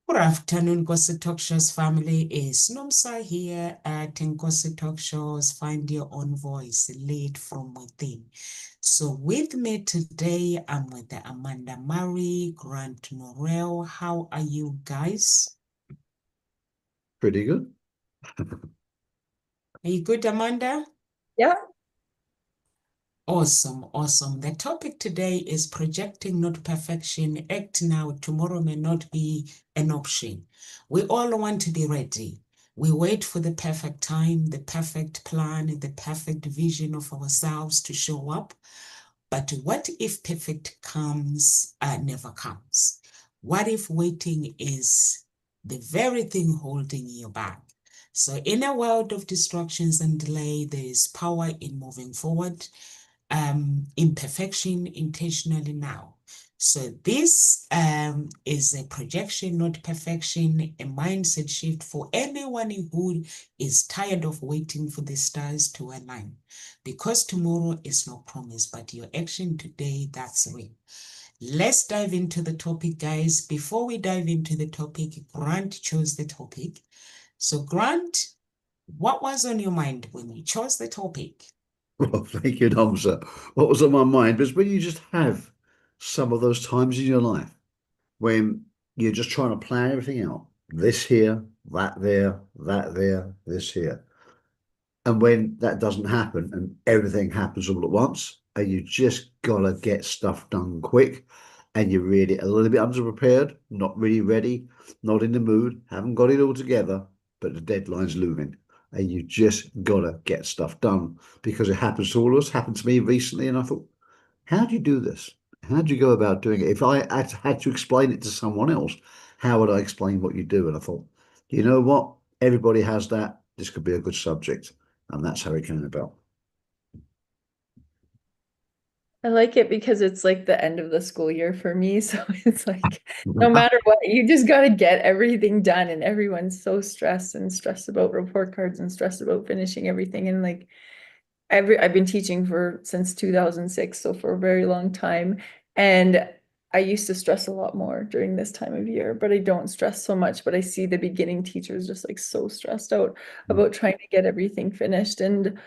Good afternoon, Nkosi Talk Shows family. It's Nomsa here at Nkosi Talk Shows. Find your own voice, lead from within. So with me today, I'm with Amanda Murray, Grant Norrell. How are you guys? Pretty good. Are you good, Amanda? Yeah. Awesome, awesome. The topic today is projecting, not perfection. Act now, tomorrow may not be an option. We all want to be ready. We wait for the perfect time, the perfect plan, the perfect vision of ourselves to show up. But what if perfect never comes? What if waiting is the very thing holding you back? So in a world of distractions and delay, there is power in moving forward, imperfection intentionally now. So this is a projection, not perfection, a mindset shift for anyone who is tired of waiting for the stars to align. Because tomorrow is not promised, but your action today, that's real. Let's dive into the topic, guys. Before we dive into the topic, Grant chose the topic. So Grant, what was on your mind when you chose the topic? Well, thank you, Hamza. What was on my mind was when you just have some of those times in your life when you're just trying to plan everything out. This here, that there, this here. And when that doesn't happen and everything happens all at once, and you just gotta get stuff done quick, and you're really a little bit underprepared, not really ready, not in the mood, haven't got it all together, but the deadline's looming. And you just gotta get stuff done because it happens to all of us. Happened to me recently, and I thought, how do you do this? How do you go about doing it? If I had to explain it to someone else, how would I explain what you do? And I thought, you know what? Everybody has that. This could be a good subject. And that's how it came about. I like it because it's like the end of the school year for me. So it's like no matter what, you just got to get everything done. And everyone's so stressed about report cards and stressed about finishing everything. And like I've been teaching since 2006, so for a very long time. And I used to stress a lot more during this time of year, but I don't stress so much. But I see the beginning teachers just like so stressed out about trying to get everything finished. And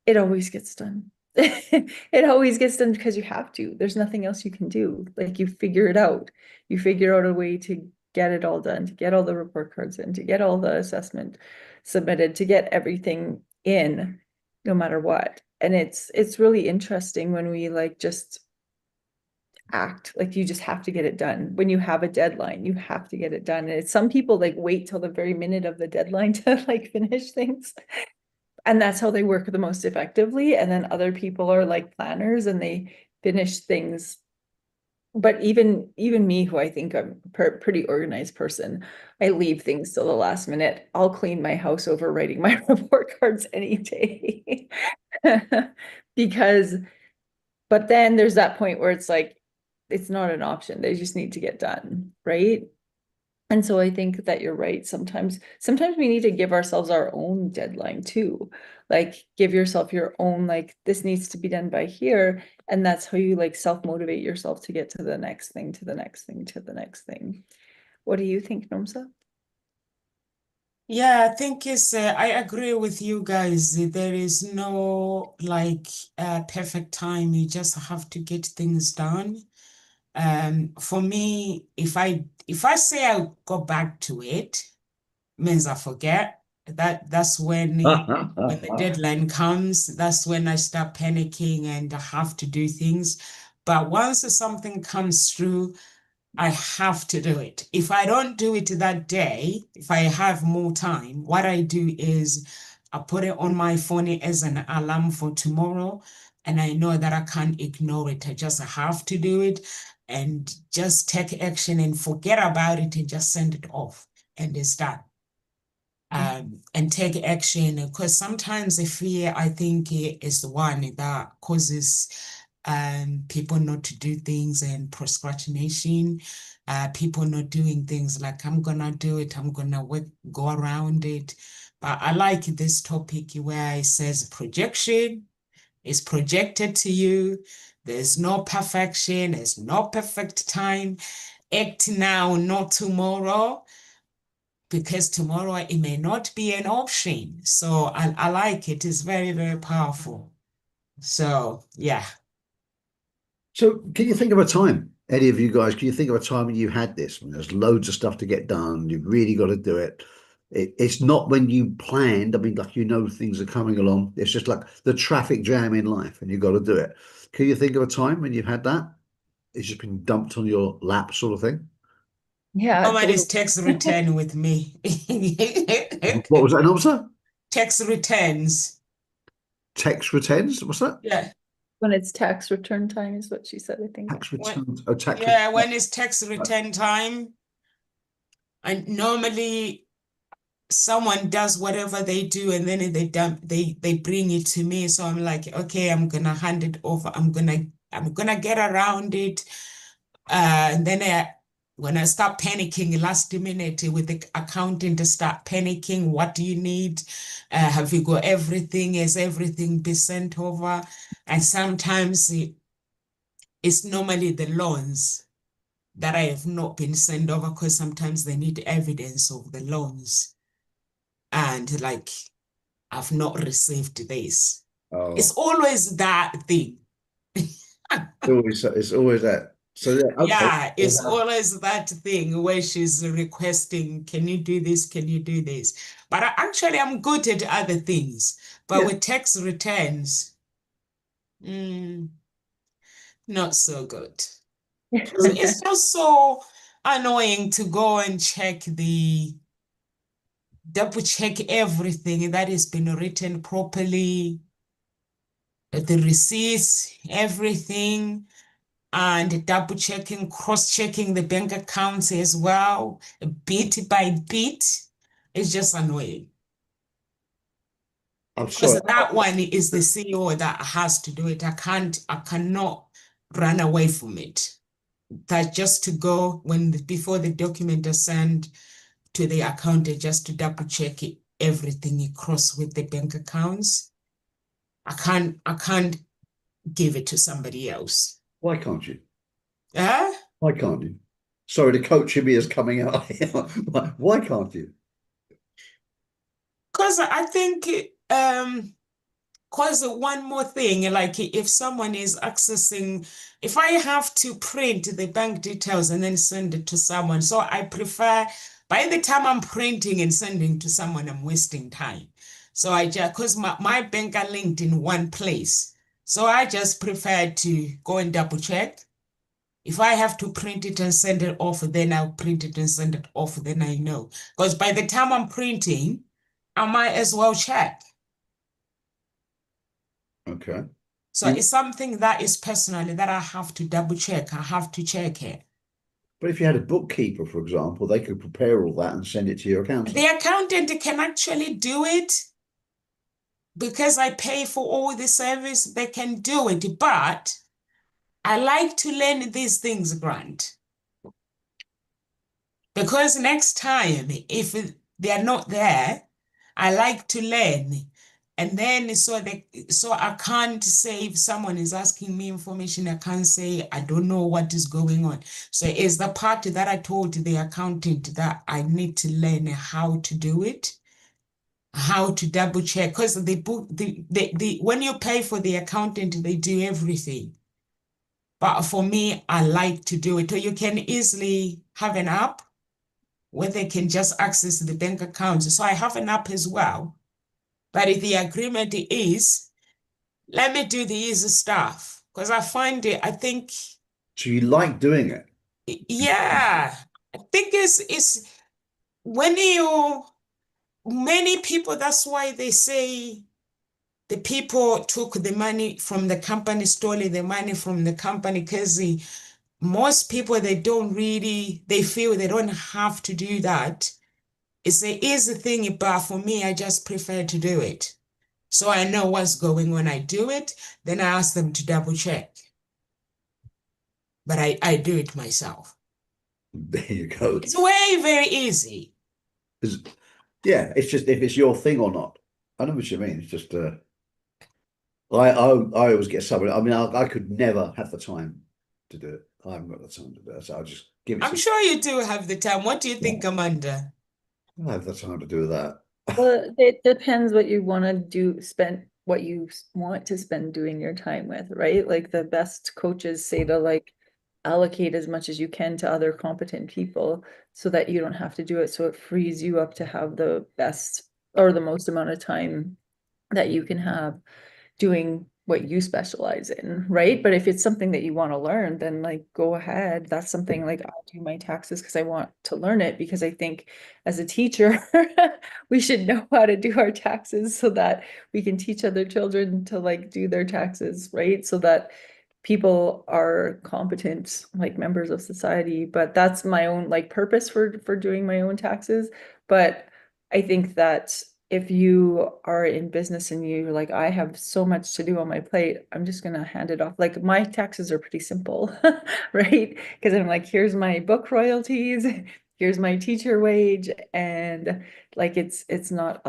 it always gets done. It always gets done because you have to. There's nothing else you can do. Like you figure it out. You figure out a way to get it all done, to get all the report cards in, to get all the assessment submitted, to get everything in, no matter what. And it's really interesting when we like just act like you just have to get it done. When you have a deadline, you have to get it done. And some people like wait till the very minute of the deadline to like finish things. And that's how they work the most effectively. And then other people are like planners and they finish things. But even me, who I think I'm a pretty organized person, I leave things till the last minute. I'll clean my house over writing my report cards any day. Because, but then there's that point where it's like, it's not an option. They just need to get done, right? And so I think that you're right. Sometimes we need to give ourselves our own deadline too. Like give yourself your own, like this needs to be done by here. And that's how you like self-motivate yourself to get to the next thing, to the next thing, to the next thing. What do you think, Nomsa? Yeah, I think I agree with you guys. There is no perfect time. You just have to get things done. For me, if I say I'll go back to it, means I forget. That's when the deadline comes, that's when I start panicking and I have to do things. But once something comes through, I have to do it. If I don't do it that day, if I have more time, what I do is I put it on my phone as an alarm for tomorrow, and I know that I can't ignore it. I just have to do it and just take action and forget about it and just send it off and it's done. And take action because sometimes the fear, I think, is the one that causes people not to do things and procrastination, people not doing things like I'm gonna do it, I'm gonna go around it. But I like this topic where it says projection is projected to you. There's no perfection, there's no perfect time. act now, not tomorrow, because tomorrow it may not be an option. So I like it. It's very, very powerful. So yeah. So, can you think of a time, any of you guys? Can you think of a time when you had this? When there's loads of stuff to get done, you've really got to do it. It's not when you planned. I mean, like things are coming along. It's just like the traffic jam in life, and you've got to do it. Can you think of a time when you've had that? It's just been dumped on your lap, sort of thing. Yeah, Nobody's totally. tax return with me. What was that answer? Tax returns. Tax returns? What's that? Yeah. When it's tax return time is what she said, I think. Tax When, returns. Oh, tax yeah, returns. when it's tax return time, and normally someone does whatever they do and then they bring it to me. So I'm like, okay, I'm gonna hand it over. I'm gonna get around it. And then when I start panicking last minute with the accountant, to start panicking, what do you need? Have you got everything? Has everything been sent over? And sometimes it's normally the loans that I have not been sent over because sometimes they need evidence of the loans. And like, I've not received this. It's Oh, always that thing. it's always that. So yeah, okay. Yeah, it's always that thing where she's requesting, can you do this? Can you do this? But actually, I'm good at other things. But Yeah. with tax returns, mm, not so good. Because it's just so annoying to go and double check everything that has been written properly, the receipts, everything, and double checking, cross checking the bank accounts as well, bit by bit. It's just annoying I'm because sorry. that one is the CEO that has to do it. I cannot run away from it. That just to go before the document is sent to the accountant just to double check everything across with the bank accounts. I can't give it to somebody else. Why can't you? Huh? Why can't you? Sorry, the coach in me is coming out here. Why can't you? Because I think cause one more thing, like if someone is accessing, if I have to print the bank details and then send it to someone, so I prefer, by the time I'm printing and sending to someone, I'm wasting time. So I just, because my bank are linked in one place. So I just prefer to go and double check. If I have to print it and send it off, then I'll print it and send it off, then I know. Because by the time I'm printing, I might as well check. Okay. So You, it's something that is personally that I have to double check. I have to check it. but if you had a bookkeeper, for example, they could prepare all that and send it to your The accountant. accountant can actually do it because I pay for all the service. They can do it, but I like to learn these things, Grant, because next time, if they are not there, I like to learn. And then so I can't say if someone is asking me information, I can't say I don't know what is going on. So it's the part that I told the accountant that I need to learn how to do it, how to double check. Because the book the when you pay for the accountant, they do everything. But for me, I like to do it. Or you can easily have an app where they can just access the bank accounts. So I have an app as well. But if the agreement is, let me do the easy stuff. Because I find it, I think, So you like doing it. yeah, I think it's when many people, that's why they say the people took the money from the company, stole the money from the company, because most people, they feel they don't have to do that. It's an easy thing, but for me, I just prefer to do it. So I know what's going on. I do it, then I ask them to double check. But I do it myself. There you go. It's way very easy. It's- yeah, it's just if it's your thing or not. I know what you mean. It's just I always get somebody. I mean, I could never have the time to do it. I haven't got the time to do that. So I'll just give it I'm to sure you do have the time. What do you think, yeah, Amanda? I have the time to do that. Well, it depends what you want to do, spend what you want to spend doing your time with, right? Like the best coaches say to like allocate as much as you can to other competent people so that you don't have to do it. So it frees you up to have the best or the most amount of time that you can have doing what you specialize in, right? But if it's something that you want to learn, then like go ahead. That's something like I do my taxes because I want to learn it because I think as a teacher, we should know how to do our taxes so that we can teach other children to like do their taxes, right? So that people are competent like members of society. But that's my own like purpose for doing my own taxes. But I think that if you are in business and you're like, I have so much to do on my plate, I'm just gonna hand it off. Like my taxes are pretty simple, right? Because I'm like, here's my book royalties, here's my teacher wage, and like it's not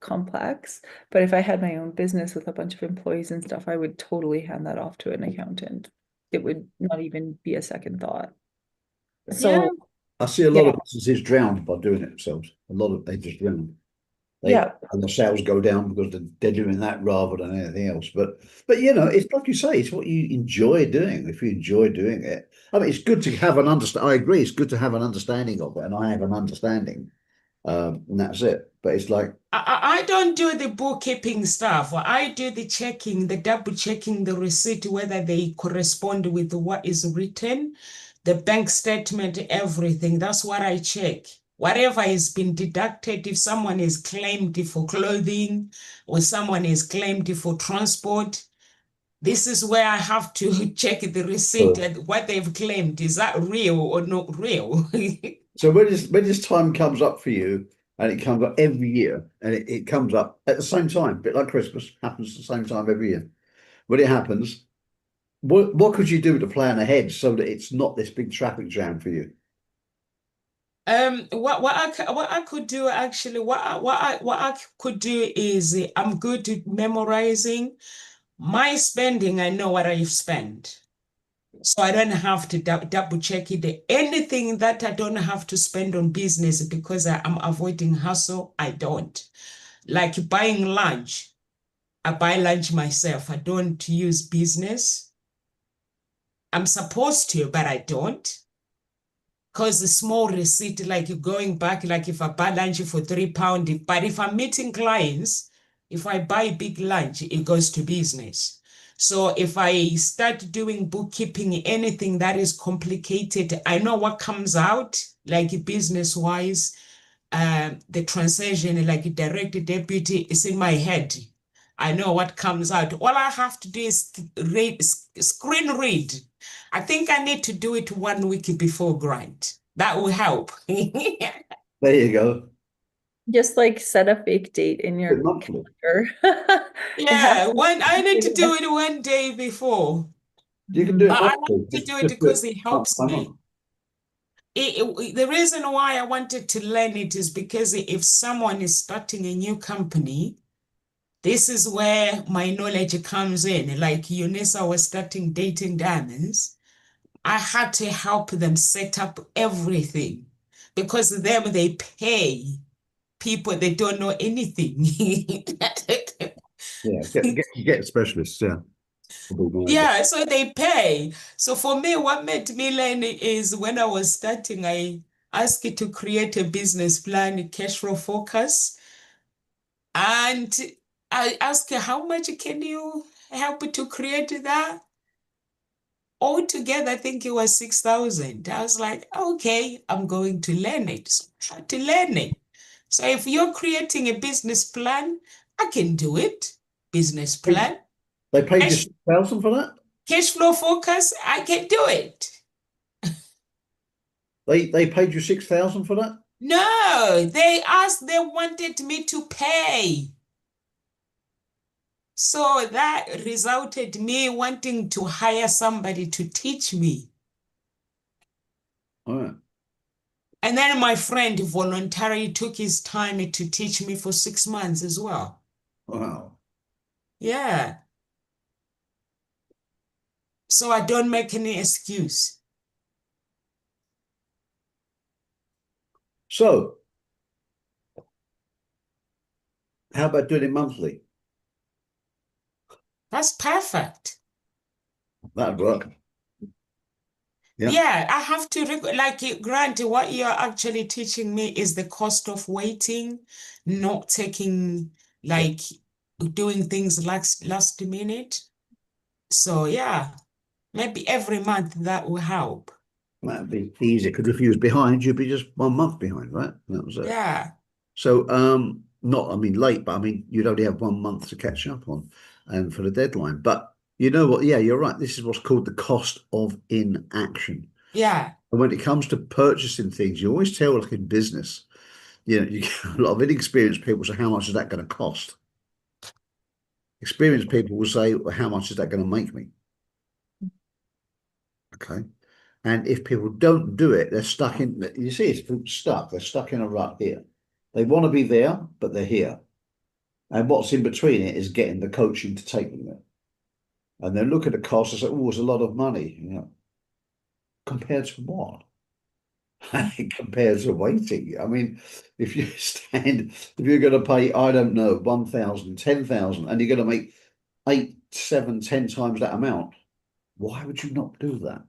complex. But if I had my own business with a bunch of employees and stuff, I would totally hand that off to an accountant. It would not even be a second thought. Yeah, So I see a lot yeah, of businesses drowned by doing it themselves. A lot of they just drown. They yeah. and the sales go down because they're doing that rather than anything else. But you know, it's like you say, it's what you enjoy doing. If you enjoy doing it, I mean, it's good to have an understand. I agree, it's good to have an understanding of it, and I have an understanding, and that's it. But it's like, I don't do the bookkeeping stuff. I do the checking, the double checking the receipt, whether they correspond with what is written, the bank statement, everything. That's what I check. Whatever has been deducted, if someone is claimed for clothing or someone is claimed for transport, this is where I have to check the receipt uh, and what they've claimed. Is that real or not real? so when this time comes up for you, and it comes up every year, and it comes up at the same time, a bit like Christmas, happens at the same time every year. When it happens, what could you do to plan ahead so that it's not this big traffic jam for you? What I could do actually, what I could do is I'm good at memorizing my spending. I know what I've spent, so I don't have to double check it. Anything that I don't have to spend on business because I'm avoiding hassle, I don't. Like buying lunch, I buy lunch myself. I don't use business. I'm supposed to, but I don't. Because the small receipt, like going back, like if I buy lunch for £3, but if I'm meeting clients, if I buy big lunch, it goes to business. So if I start doing bookkeeping, anything that is complicated, I know what comes out, like business wise, the transaction, like direct debit, is in my head. I know what comes out. All I have to do is screen read. I think I need to do it 1 week before grant. That will help. There you go. Just like set a fake date in But your monthly. calendar. It has Yeah, to when I need to do be. it 1 day before. You can do it I like monthly. to do it Just do it because it month helps by me. month. The reason why I wanted to learn it is because if someone is starting a new company, this is where my knowledge comes in. Like Eunice was starting dating diamonds. I had to help them set up everything because them they pay people they don't know anything. Yeah, get specialists. Yeah, will be my advice. Yeah, so they pay. So for me, what made me learn is when I was starting, I asked it to create a business plan, cash flow focus, and I asked her, how much can you help to create that? Altogether, I think it was 6,000. I was like, okay, I'm going to learn it. So I had to learn it. So if you're creating a business plan, I can do it. Business plan. They paid you Cash, 6,000 for that. cash flow focus, I can do it. They paid you 6,000 for that. No, they wanted me to pay. So that resulted me wanting to hire somebody to teach me. All right. And then my friend voluntarily took his time to teach me for 6 months as well. Wow. Yeah. so I don't make any excuse. So how about doing it monthly? That's perfect. That'd work. Yeah. Yeah, I have to like Grant, what you're actually teaching me is the cost of waiting, not taking Yeah. like doing things like last minute. So yeah, maybe every month that will help. That'd be easy because if you was behind, you'd be just 1 month behind, right? That was it. Yeah, So, not, I mean, late, but I mean, you'd only have 1 month to catch up on and for the deadline. But you know what? Yeah, you're right. This is what's called the cost of inaction. yeah, And when it comes to purchasing things, you always tell, like in business, you get a lot of inexperienced people say, how much is that going to cost? Experienced people will say, well, how much is that going to make me? Okay. And if people don't do it, they're stuck in, you see, it's stuck. They're stuck in a rut here. They want to be there, but they're here. And what's in between it is getting the coaching to take them there. And then look at the cost and say, oh, it's a lot of money. Compared to what? Compared to waiting. I mean, if you're going to pay, I don't know, 1,000, 10,000, and you're going to make 8, 7, 10 times that amount, why would you not do that?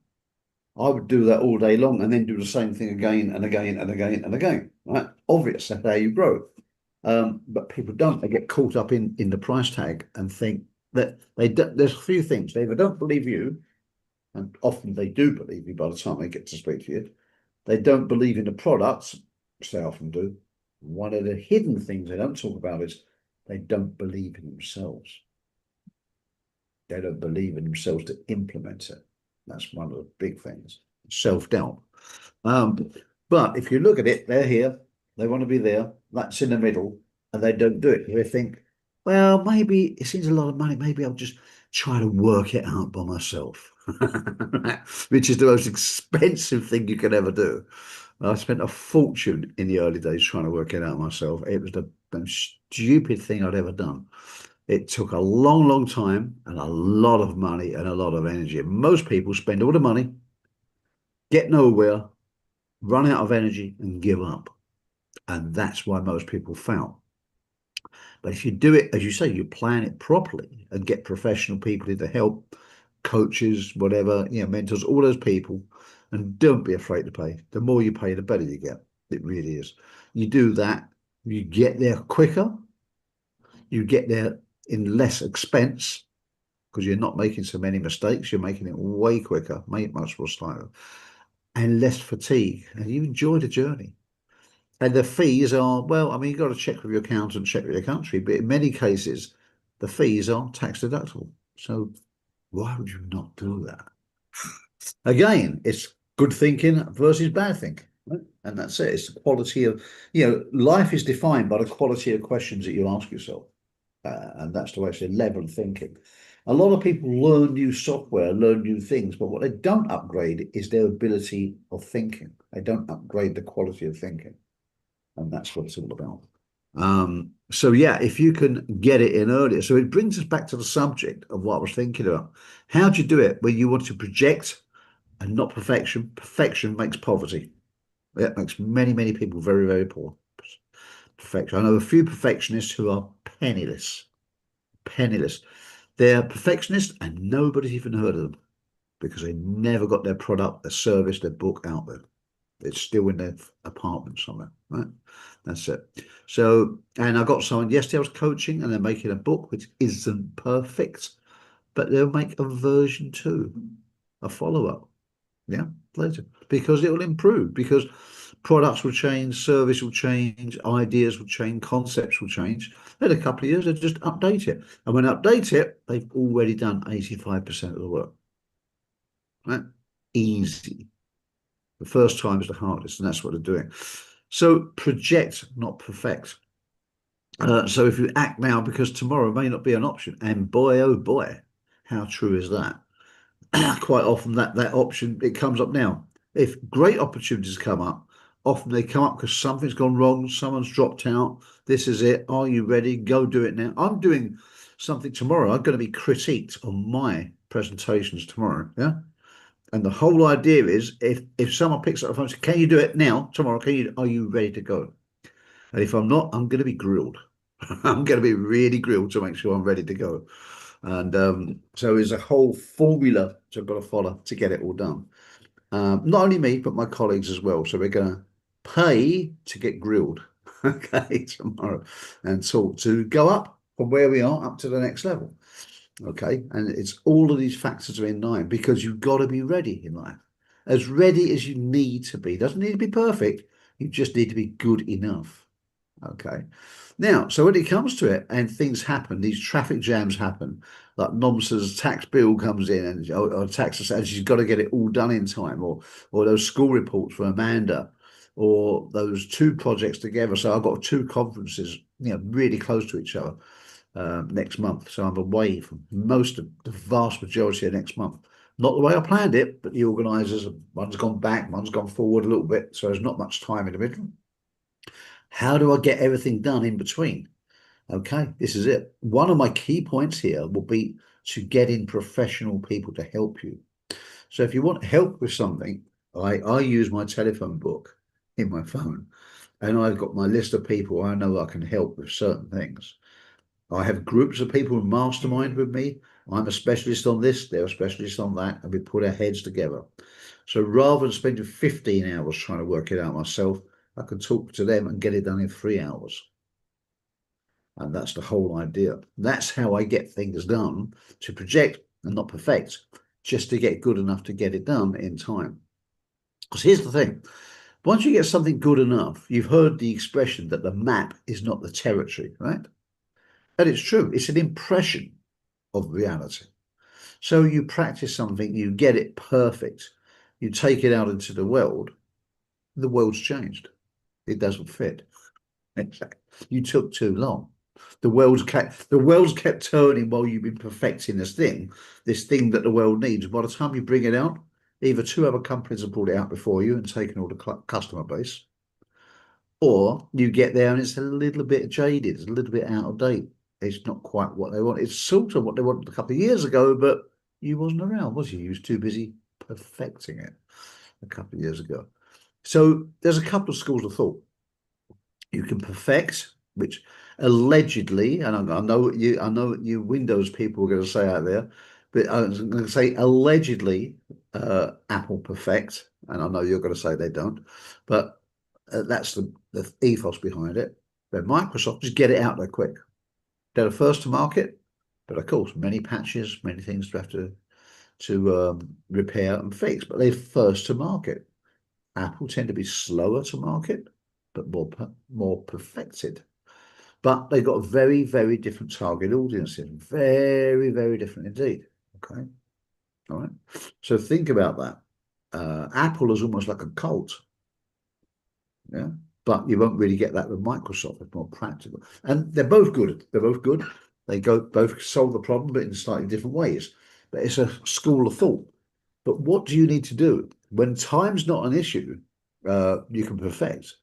I would do that all day long and then do the same thing again and again and again and again. Right? Obvious, that's how you grow. But people don't. They get caught up in the price tag and think that there's a few things. They either don't believe you, and often they do believe you by the time they get to speak to you. They don't believe in the products, which they often do. One of the hidden things they don't talk about is they don't believe in themselves. They don't believe in themselves to implement it. That's one of the big things. Self-doubt. But if you look at it, they're here. They want to be there. That's in the middle, and they don't do it. They think, well, maybe it seems a lot of money. Maybe I'll just try to work it out by myself, which is the most expensive thing you can ever do. I spent a fortune in the early days trying to work it out myself. It was the most stupid thing I'd ever done. It took a long, long time and a lot of money and a lot of energy. Most people spend all the money, get nowhere, run out of energy, and give up. And that's why most people fail. But if you do it, as you say, you plan it properly and get professional people in to help, coaches, whatever, mentors, all those people, and don't be afraid to pay. The more you pay, the better you get. It really is. You do that, you get there quicker, you get there in less expense because you're not making so many mistakes. You're making it way quicker, much more slower, and less fatigue. And you enjoy the journey. And the fees are, well, I mean, you've got to check with your accountant, check with your country, but in many cases, the fees are tax deductible. So why would you not do that? Again, it's good thinking versus bad thinking. Right? And that's it. It's the quality of, life is defined by the quality of questions that you ask yourself. And that's the way it's a level of thinking. A lot of people learn new software, learn new things, but what they don't upgrade is their ability of thinking. They don't upgrade the quality of thinking. And that's what it's all about. So yeah, if you can get it in earlier. So it brings us back to the subject of what I was thinking about. How do you do it when you want to project and not perfection? Perfection makes poverty. It makes many, many people very, very poor. Perfection. I know a few perfectionists who are penniless. Penniless. They're perfectionists and nobody's even heard of them because they never got their product, their service, their book out there. It's still in their apartment somewhere, right? That's it. So, and I got someone yesterday I was coaching and they're making a book which isn't perfect, but they'll make a version 2, a follow-up. Yeah, later. Because it will improve, because products will change, service will change, ideas will change, concepts will change. In a couple of years, they just update it. And when they update it, they've already done 85% of the work. Right? Easy. The first time is the hardest, and that's what they're doing. So project, not perfect. So if you act now, because tomorrow may not be an option, and boy, oh boy, how true is that? Quite often that option, it comes up now. If great opportunities come up, often they come up because something's gone wrong, someone's dropped out, this is it, are you ready? Go do it now. I'm doing something tomorrow. I'm going to be critiqued on my presentations tomorrow. Yeah. And the whole idea is if someone picks up the phone and says, can you do it now, tomorrow, are you ready to go? And if I'm not, I'm going to be grilled. I'm going to be really grilled to make sure I'm ready to go. And so there's a whole formula which I've got to follow to get it all done. Not only me, but my colleagues as well. So we're going to pay to get grilled, okay, tomorrow, and to go up from where we are up to the next level. Okay, and it's all of these factors are in line because you've got to be ready in life, as ready as you need to be. Doesn't need to be perfect. You just need to be good enough. Okay. Now, so when it comes to it and things happen, these traffic jams happen, like Nomsa's tax bill comes in and or tax and she's got to get it all done in time, or those school reports for Amanda, or those two projects together. So I've got two conferences, really close to each other next month. So I'm away from most of the vast majority of next month. Not the way I planned it, but the organisers, one's gone back, one's gone forward a little bit. So there's not much time in the middle. How do I get everything done in between? Okay, this is it. One of my key points here will be to get in professional people to help you. So if you want help with something, I use my telephone book in my phone, and I've got my list of people I know I can help with certain things. I have groups of people who mastermind with me. I'm a specialist on this, they're a specialist on that, and we put our heads together. So rather than spending 15 hours trying to work it out myself, I can talk to them and get it done in 3 hours. And that's the whole idea. That's how I get things done, to project and not perfect, just to get good enough to get it done in time. Because here's the thing. Once you get something good enough, you've heard the expression that the map is not the territory, right? And it's true. It's an impression of reality. So you practice something, you get it perfect, you take it out into the world's changed. It doesn't fit. You took too long. The world's kept turning while you've been perfecting this thing that the world needs. By the time you bring it out, either two other companies have brought it out before you and taken all the customer base, or you get there and it's a little bit jaded, it's a little bit out of date. It's not quite what they want. It's sort of what they wanted a couple of years ago, but you wasn't around, was you? You was too busy perfecting it a couple of years ago. So there's a couple of schools of thought. You can perfect, which allegedly, and I know what you Windows people are going to say out there, but I was going to say allegedly Apple perfect, and I know you're going to say they don't, but that's the ethos behind it. But Microsoft just get it out there quick. They're the first to market, but of course, many patches, many things to have to repair and fix, but they're first to market. Apple tend to be slower to market, but more perfected. But they've got a very, very different target audiences. Very, very different indeed. Okay. All right. So think about that. Apple is almost like a cult. Yeah. But you won't really get that with Microsoft. It's more practical. And they're both good. They're both good. They both solve the problem, but in slightly different ways. But it's a school of thought. But what do you need to do? When time's not an issue, you can perfect.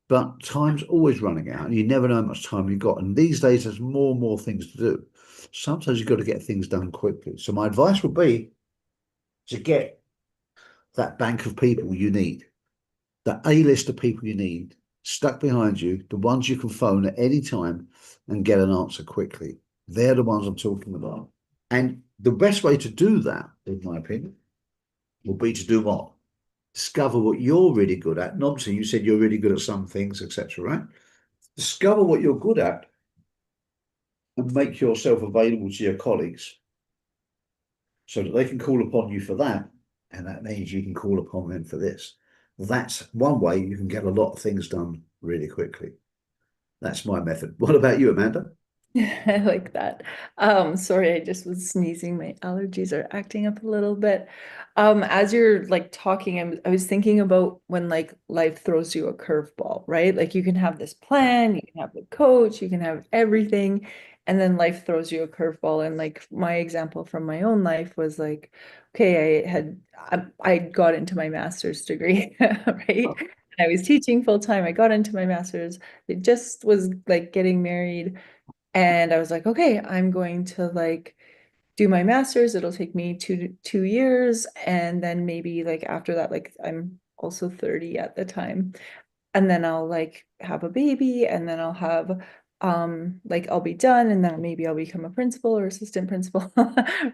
But time's always running out and you never know how much time you've got. And these days, there's more and more things to do. Sometimes you've got to get things done quickly. So my advice would be to get that bank of people you need, that A-list of people you need stuck behind you, the ones you can phone at any time and get an answer quickly. They're the ones I'm talking about. And the best way to do that, in my opinion, will be to do what? Discover what you're really good at. And obviously, you said you're really good at some things, etc., right? Discover what you're good at and make yourself available to your colleagues so that they can call upon you for that. And that means you can call upon them for this. That's one way you can get a lot of things done really quickly. That's my method. What about you, Amanda? I like that. Sorry, I just was sneezing. My allergies are acting up a little bit. As you're like talking, I was thinking about when like life throws you a curveball, right? Like you can have this plan, you can have the coach, you can have everything, and then life throws you a curveball. And like my example from my own life was like, okay, I got into my master's degree, right? I was teaching full time. I got into my master's. It just was like getting married. And I was like, okay, I'm going to like do my master's. It'll take me 2 years. And then maybe like after that, like I'm also 30 at the time. And then I'll like have a baby, and then I'll have like I'll be done, and then maybe I'll become a principal or assistant principal,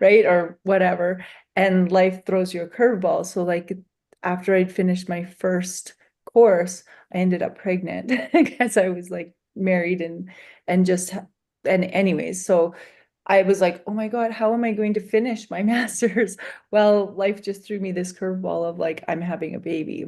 right? Or whatever. And life throws you a curveball. So like after I'd finished my first course, I ended up pregnant because I was like married and just and anyways, so I was like, oh my God, how am I going to finish my master's? Well, life just threw me this curveball of like, I'm having a baby.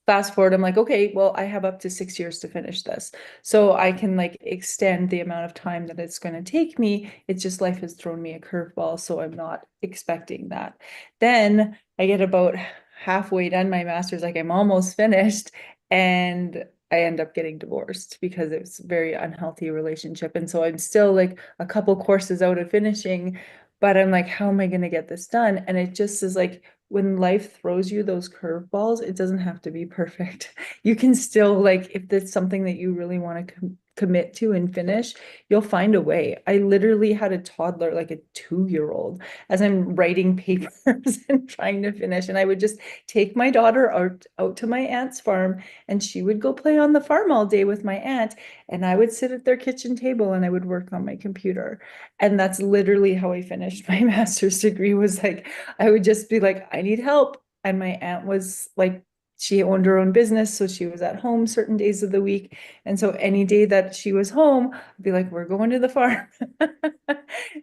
Fast forward, I'm like, okay, well, I have up to 6 years to finish this. So I can like extend the amount of time that it's going to take me. It's just life has thrown me a curveball, so I'm not expecting that. Then I get about halfway done my master's, like I'm almost finished, and I end up getting divorced because it's a very unhealthy relationship. And so I'm still like a couple courses out of finishing, but I'm like, how am I going to get this done? And it just is like, when life throws you those curveballs, it doesn't have to be perfect. You can still like, if there's something that you really want to commit to and finish, you'll find a way. I literally had a toddler, like a 2-year-old, as I'm writing papers and trying to finish. And I would just take my daughter out to my aunt's farm, and she would go play on the farm all day with my aunt. And I would sit at their kitchen table and I would work on my computer. And that's literally how I finished my master's degree, was like, I would just be like, I need help. And my aunt was like, she owned her own business, so she was at home certain days of the week. And so any day that she was home, I'd be like, we're going to the farm.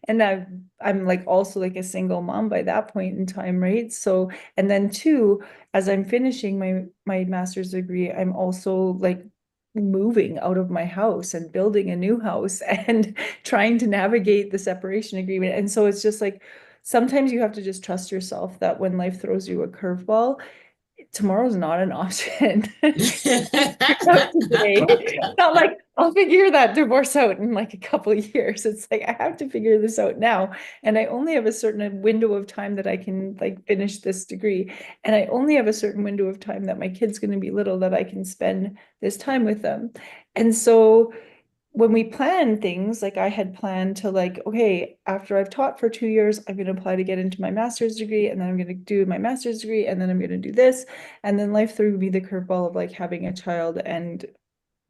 And I'm like also like a single mom by that point in time, right? So, and then two, as I'm finishing my master's degree, I'm also like moving out of my house and building a new house and trying to navigate the separation agreement. And so it's just like, sometimes you have to just trust yourself that when life throws you a curveball, tomorrow's not an option. Today. Not like I'll figure that divorce out in like a couple of years. It's like I have to figure this out now. And I only have a certain window of time that I can like finish this degree. And I only have a certain window of time that my kid's going to be little that I can spend this time with them. And so when we plan things, like I had planned to like, okay, after I've taught for 2 years, I'm going to apply to get into my master's degree, and then I'm going to do my master's degree, and then I'm going to do this. And then life threw me the curveball of like having a child and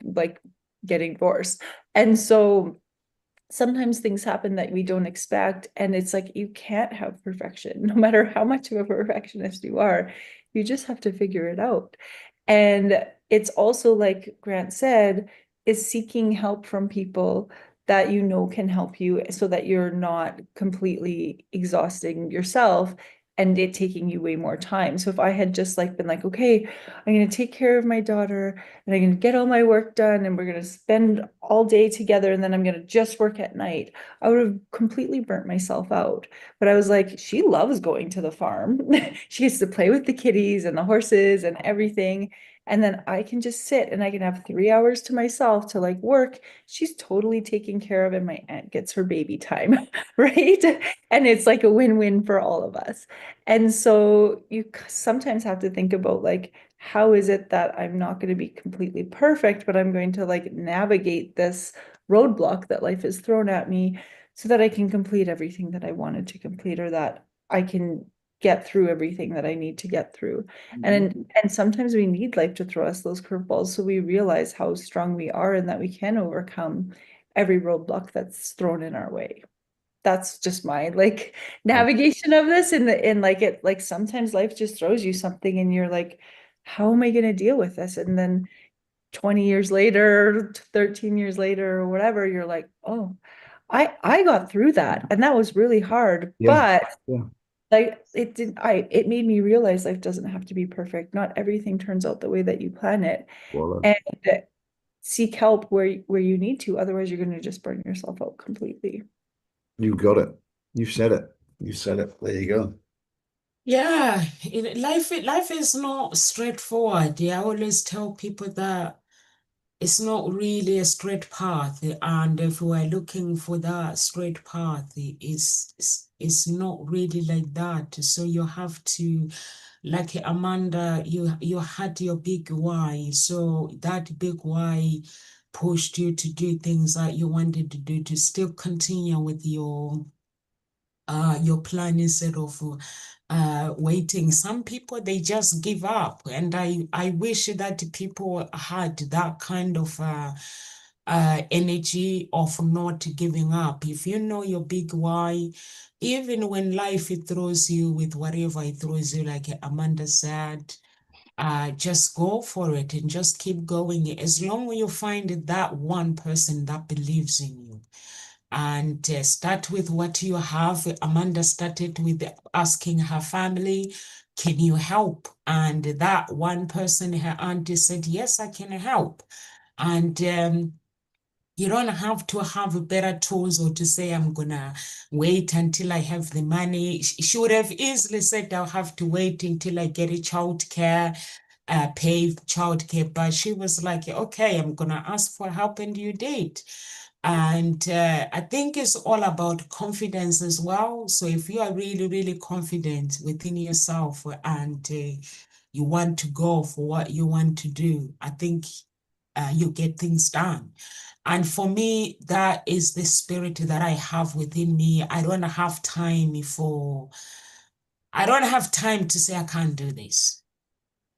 like getting divorced. And so sometimes things happen that we don't expect, and it's like you can't have perfection no matter how much of a perfectionist you are. You just have to figure it out. And it's also like Grant said, is seeking help from people that you know can help you so that you're not completely exhausting yourself and it taking you way more time. So if I had just like been like, okay, I'm going to take care of my daughter and I'm going to get all my work done and we're going to spend all day together and then I'm going to just work at night, I would have completely burnt myself out. But I was like, she loves going to the farm. She gets to play with the kitties and the horses and everything. And then I can just sit and I can have 3 hours to myself to like work. She's totally taken care of, and my aunt gets her baby time, right? And it's like a win-win for all of us. And so you sometimes have to think about like, how is it that I'm not going to be completely perfect, but I'm going to like navigate this roadblock that life has thrown at me so that I can complete everything that I wanted to complete, or that I can get through everything that I need to get through. And sometimes we need life to throw us those curveballs so we realize how strong we are and that we can overcome every roadblock that's thrown in our way. That's just my like navigation of this, in like it, like sometimes life just throws you something and you're like, how am I going to deal with this? And then 20 years later, 13 years later, or whatever, you're like, oh, I got through that and that was really hard. Yeah. But Yeah. like it made me realize life doesn't have to be perfect. Not everything turns out the way that you plan it. Well, And seek help where you need to, otherwise you're going to just burn yourself out completely. you got it. You said it. You said it. There you go. Yeah, life is not straightforward. I always tell people that it's not really a straight path, and if we're looking for that straight path, it's not really like that. So you have to, like Amanda, you had your big why. So that big why pushed you to do things that you wanted to do to still continue with your your plan instead of waiting. Some people, they just give up. And I wish that people had that kind of energy of not giving up. If you know your big why, even when life it throws you with whatever it throws you, like Amanda said, just go for it and just keep going. As long as you find that one person that believes in you, and start with what you have. Amanda started with asking her family, can you help? And that one person, her auntie said, yes, I can help. And you don't have to have better tools or to say, I'm gonna wait until I have the money. She would have easily said, I'll have to wait until I get a childcare, pay childcare. But she was like, okay, I'm gonna ask for help, and you did. And I think it's all about confidence as well. So if you are really, really confident within yourself and you want to go for what you want to do, I think you get things done. And for me, that is the spirit that I have within me. I don't have time to say I can't do this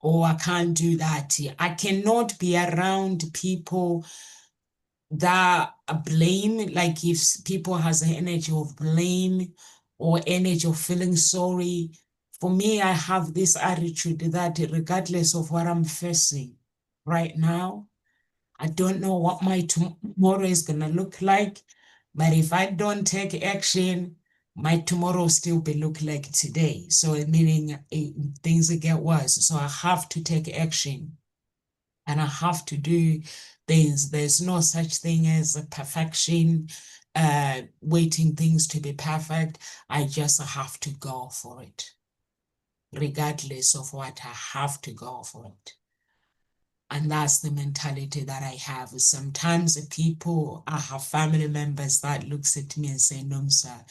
or I can't do that. I cannot be around people that blame, like if people has an energy of blame or energy of feeling sorry. For me, I have this attitude that regardless of what I'm facing right now, I don't know what my tomorrow is going to look like, but if I don't take action, my tomorrow will still be look like today. So meaning things will get worse. So I have to take action and I have to do things. There's no such thing as a perfection, waiting things to be perfect. I just have to go for it, regardless of what I have to go for it. And that's the mentality that I have. Sometimes I have family members that looks at me and say, Nomsa,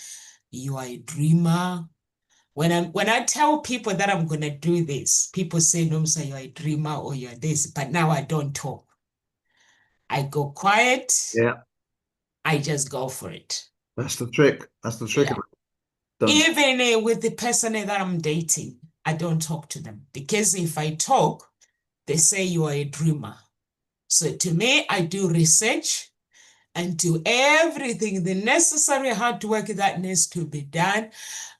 you are a dreamer. When I tell people that I'm gonna do this, people say, Nomsa, you're a dreamer or you're this, but now I don't talk. I go quiet, Yeah, I just go for it. that's the trick. That's the trick Yeah. of it. Don't. Even with the person that I'm dating, I don't talk to them because if I talk, they say you are a dreamer. So to me, I do research and do everything, the necessary hard work that needs to be done.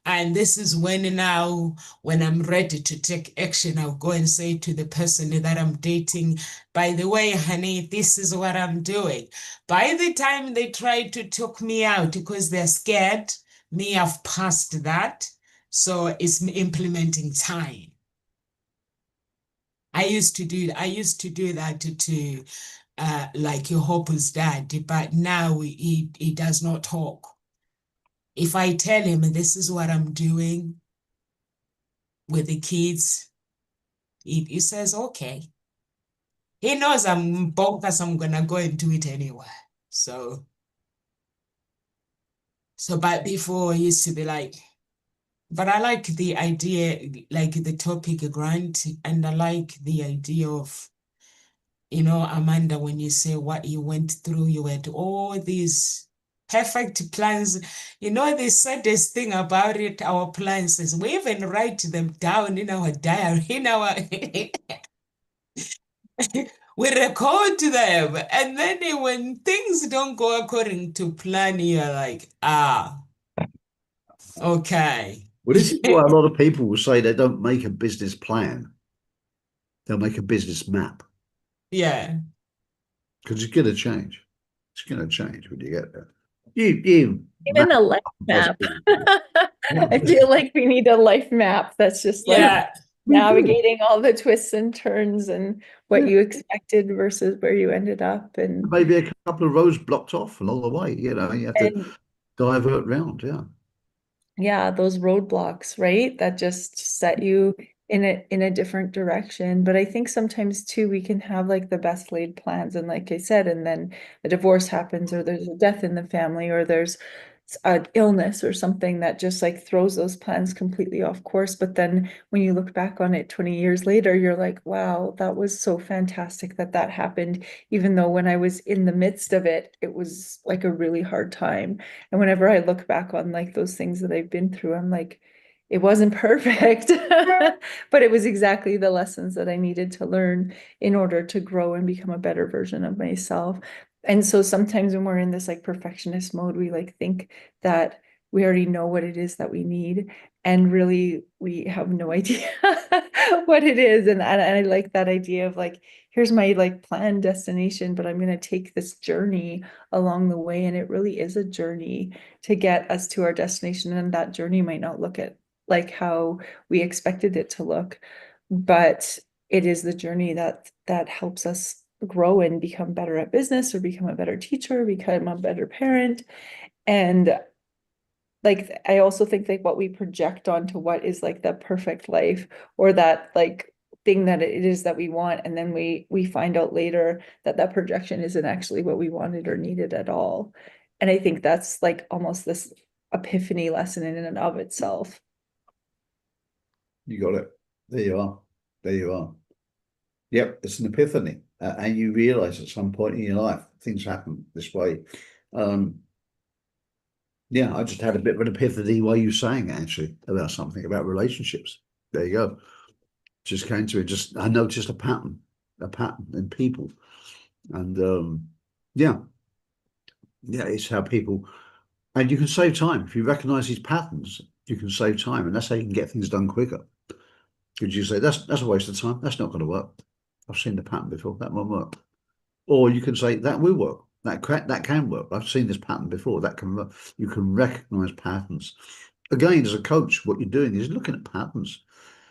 And this is when I'm ready to take action, I'll go and say to the person that I'm dating, by the way, honey, this is what I'm doing. By the time they try to talk me out because they're scared, me, I've passed that. So it's implementing time. I used to do that to like your Hope's dad, but now he does not talk. If I tell him this is what I'm doing with the kids, he says, okay. He knows I'm bonkers, I'm gonna go and do it anyway. So, but before he used to be like, but I like the idea, like the topic, Grant, and I like the idea of, Amanda, when you say what you went through, you had all these perfect plans. The saddest thing about it, our plans is we even write them down in our diary, we record them. And then when things don't go according to plan, you're like, okay. Well, this is why a lot of people will say they don't make a business plan. They'll make a business map Yeah. because it's going to change. It's going to change when you get there. You map Even a life map. I feel like we need a life map that's just like Yeah. we do. navigating all the twists and turns and what Yeah. you expected versus where you ended up Maybe a couple of roads blocked off along the way. You have to and divert round. Yeah. yeah, those roadblocks, right? That just set you in a different direction. But I think sometimes too we can have like the best laid plans and like I said, and then a divorce happens or there's a death in the family or there's an illness or something that just like throws those plans completely off course. But then when you look back on it 20 years later, you're like, wow, that was so fantastic that that happened. Even though when I was in the midst of it, it was like a really hard time. And whenever I look back on like those things that I've been through, I'm like, it wasn't perfect, but it was exactly the lessons that I needed to learn in order to grow and become a better version of myself. And so sometimes when we're in this like perfectionist mode, we like think that we already know what it is that we need. And really, we have no idea what it is. And I like that idea of like, here's my like planned destination, but I'm going to take this journey along the way. And it really is a journey to get us to our destination. And that journey might not look at like how we expected it to look, but it is the journey that helps us grow and become better at business or become a better teacher, become a better parent. And like I also think like what we project onto what is like the perfect life or that like thing that it is that we want, and then we find out later that that projection isn't actually what we wanted or needed at all. And I think that's like almost this epiphany lesson in and of itself. You got it. There you are. There you are. Yep, it's an epiphany. And you realize at some point in your life, things happen this way. Um, yeah, I just had a bit of an epiphany while you were saying it, actually, about something about relationships. There you go. Just came to it. Just I noticed a pattern in people. And yeah, yeah, it's how people, and you can save time. If you recognize these patterns, you can save time. And that's how you can get things done quicker. Could you say that's a waste of time? That's not going to work. I've seen the pattern before. That won't work. Or you can say that will work. That can work. I've seen this pattern before. That can work. You can recognize patterns. Again, as a coach, what you're doing is looking at patterns.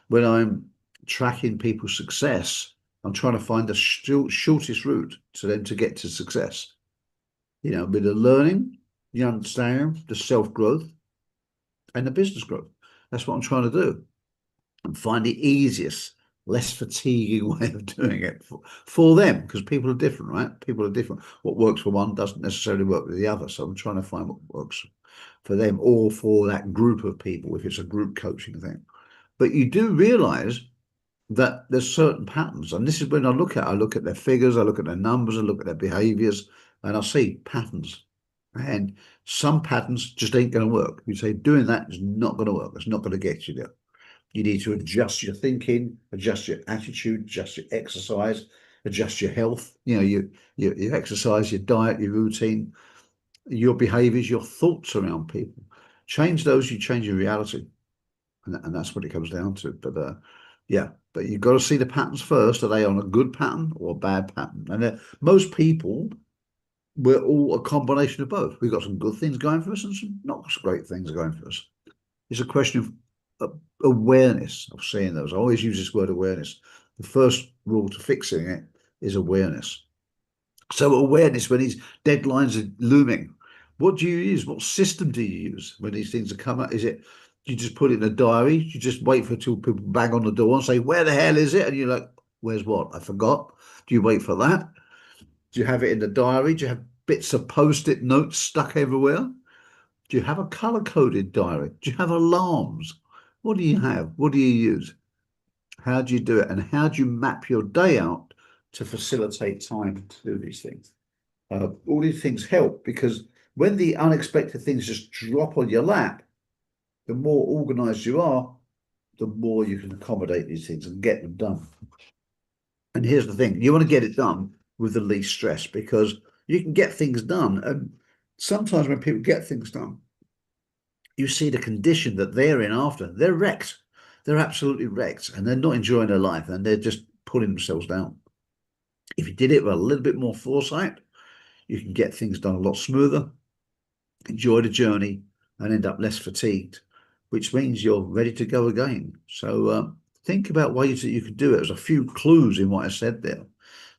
When I'm tracking people's success, I'm trying to find the shortest route to them to get to success. You know, with the learning, the understanding, the self growth, and the business growth. That's what I'm trying to do. And find the easiest, less fatiguing way of doing it for them, because people are different, right? People are different. What works for one doesn't necessarily work with the other. So I'm trying to find what works for them or for that group of people if it's a group coaching thing. But you do realize that there's certain patterns. And this is when I look at their figures, I look at their numbers, I look at their behaviors, and I see patterns. And some patterns just ain't going to work. You say doing that is not going to work. It's not going to get you there. You need to adjust your thinking, adjust your attitude, adjust your exercise, adjust your health. You know, your exercise, your diet, your routine, your behaviors, your thoughts around people. Change those, you change your reality, and that's what it comes down to. But yeah, but you've got to see the patterns first. Are they on a good pattern or a bad pattern? And most people, we're all a combination of both. We've got some good things going for us and some not so great things going for us. It's a question of awareness of seeing those. I always use this word awareness. The first rule to fixing it is awareness. So awareness when these deadlines are looming. What do you use? What system do you use when these things are coming? Is it you just put it in a diary? You just wait for two people bang on the door and say, "Where the hell is it?" And you're like, "Where's what? I forgot." Do you wait for that? Do you have it in the diary? Do you have bits of post-it notes stuck everywhere? Do you have a color-coded diary? Do you have alarms? What do you have? What do you use? How do you do it? And how do you map your day out to facilitate time to do these things? All these things help because when the unexpected things just drop on your lap, the more organized you are, the more you can accommodate these things and get them done. And here's the thing, you want to get it done with the least stress because you can get things done. And sometimes when people get things done, you see the condition that they're in after. They're wrecked. They're absolutely wrecked and they're not enjoying their life and they're just pulling themselves down. If you did it with a little bit more foresight, you can get things done a lot smoother, enjoy the journey, and end up less fatigued, which means you're ready to go again. So think about ways that you could do it. There's a few clues in what I said there,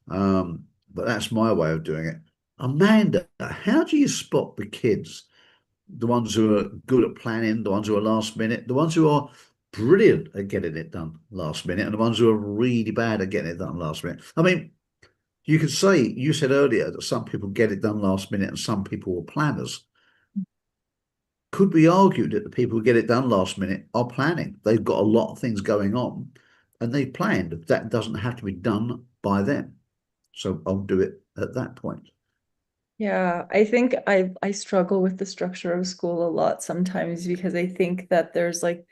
but that's my way of doing it. Amanda, how do you spot the kids? The ones who are good at planning, the ones who are last minute, the ones who are brilliant at getting it done last minute, and the ones who are really bad at getting it done last minute. I mean, you could say, you said earlier that some people get it done last minute and some people are planners. could we argue that the people who get it done last minute are planning? They've got a lot of things going on and they planned. That doesn't have to be done by them. So I'll do it at that point. Yeah, I think I struggle with the structure of school a lot sometimes because I think that there's like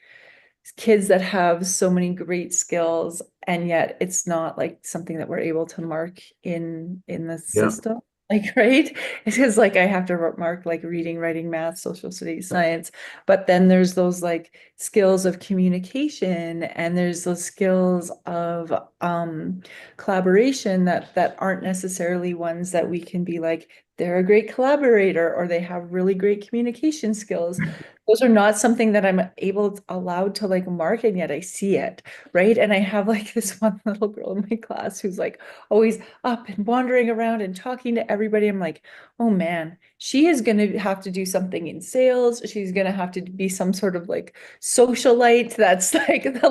kids that have so many great skills and yet it's not like something that we're able to mark in the Yeah. system. Like, right? It's because like I have to mark like reading, writing, math, social studies, science, but then there's those like skills of communication and there's those skills of collaboration that aren't necessarily ones that we can be like they're a great collaborator or they have really great communication skills. Those are not something that I'm allowed to like mark, and yet I see it, right? And I have like this one little girl in my class who's like always up and wandering around and talking to everybody. I'm like, oh man, she is going to have to do something in sales. She's going to have to be some sort of like socialite that's like the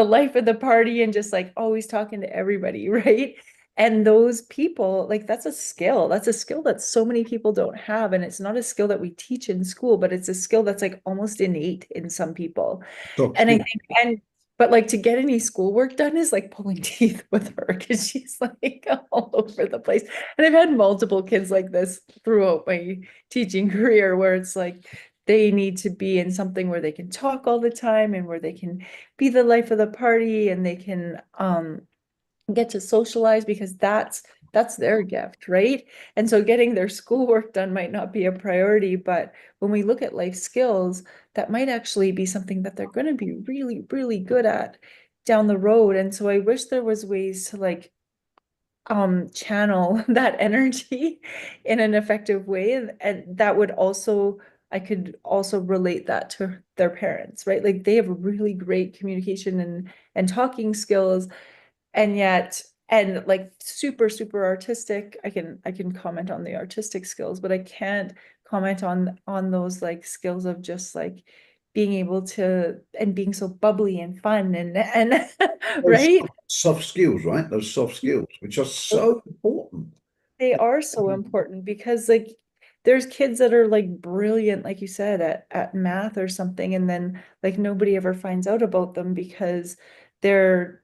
life of the party and just like always talking to everybody, right? And those people, like that's a skill. That's a skill that so many people don't have. And it's not a skill that we teach in school, but it's a skill that's like almost innate in some people. Soft And I skill. think, but like to get any schoolwork done is like pulling teeth with her because she's like all over the place. And I've had multiple kids like this throughout my teaching career where it's like they need to be in something where they can talk all the time and where they can be the life of the party and they can get to socialize because that's their gift, right? And so getting their schoolwork done might not be a priority, but when we look at life skills, that might actually be something that they're going to be really, really good at down the road. And so I wish there was ways to like channel that energy in an effective way. And that would also I could also relate that to their parents, right? Like they have really great communication and talking skills and yet and like super artistic. I can comment on the artistic skills, but I can't comment on those like skills of just like being able to and being so bubbly and fun and Those right. soft skills, right? Those soft skills, which are so important. They are so important because like there's kids that are like brilliant, like you said, at math or something, and then like nobody ever finds out about them because they're